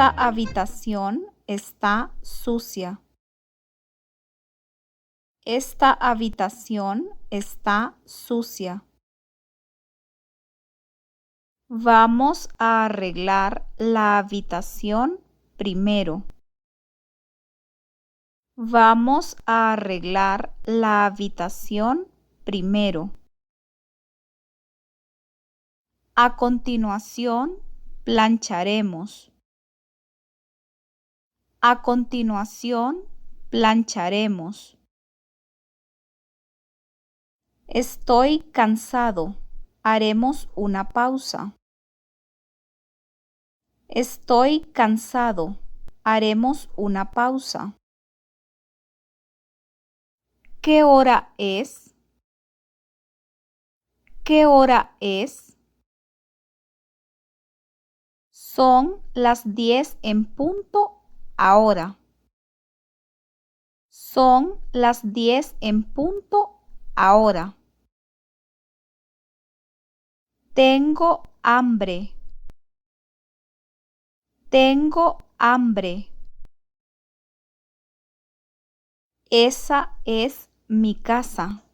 Esta habitación está sucia. Esta habitación está sucia. Vamos a arreglar la habitación primero. Vamos a arreglar la habitación primero. A continuación, plancharemos. A continuación, plancharemos. Estoy cansado. Haremos una pausa. Estoy cansado. Haremos una pausa. ¿Qué hora es? ¿Qué hora es? Son las 10 en punto ahora. Son las 10 en punto ahora. Tengo hambre. Tengo hambre. Esa es mi casa.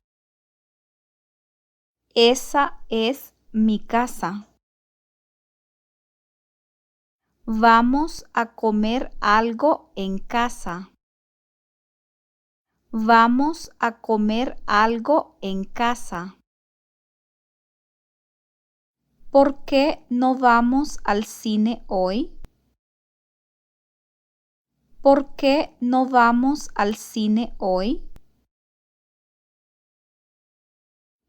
Esa es mi casa. Vamos a comer algo en casa. Vamos a comer algo en casa. ¿Por qué no vamos al cine hoy? ¿Por qué no vamos al cine hoy?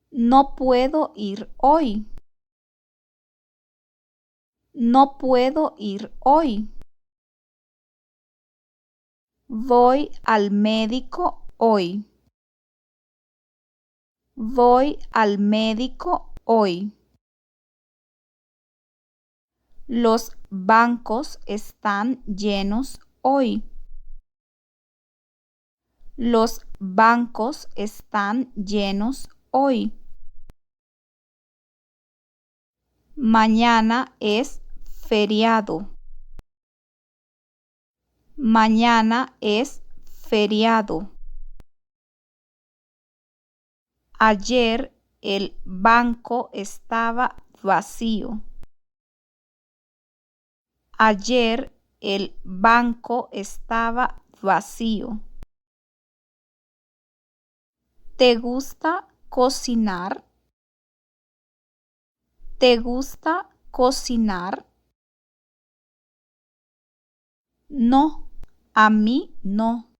No puedo ir hoy. No puedo ir hoy. Voy al médico hoy. Voy al médico hoy. Los bancos están llenos hoy. Los bancos están llenos hoy. Mañana es feriado. Mañana es feriado. Ayer el banco estaba vacío. Ayer el banco estaba vacío. ¿Te gusta cocinar? ¿Te gusta cocinar? No, a mí no.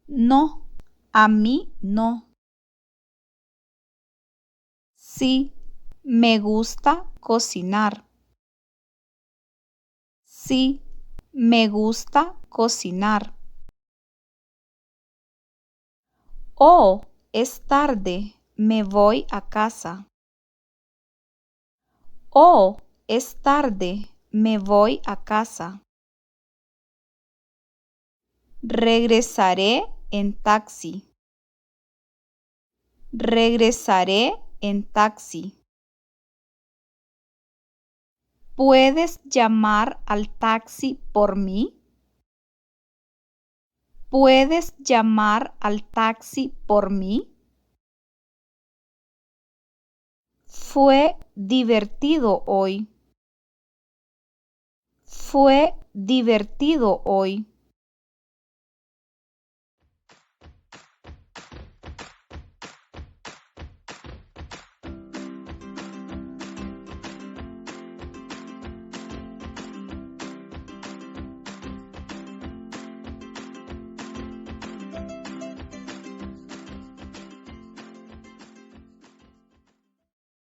No, a mí no. Sí, me gusta cocinar. Sí, me gusta cocinar. Oh, es tarde, me voy a casa. Oh, es tarde, me voy a casa. Regresaré en taxi. Regresaré en taxi. ¿Puedes llamar al taxi por mí? ¿Puedes llamar al taxi por mí? Fue divertido hoy. Fue divertido hoy.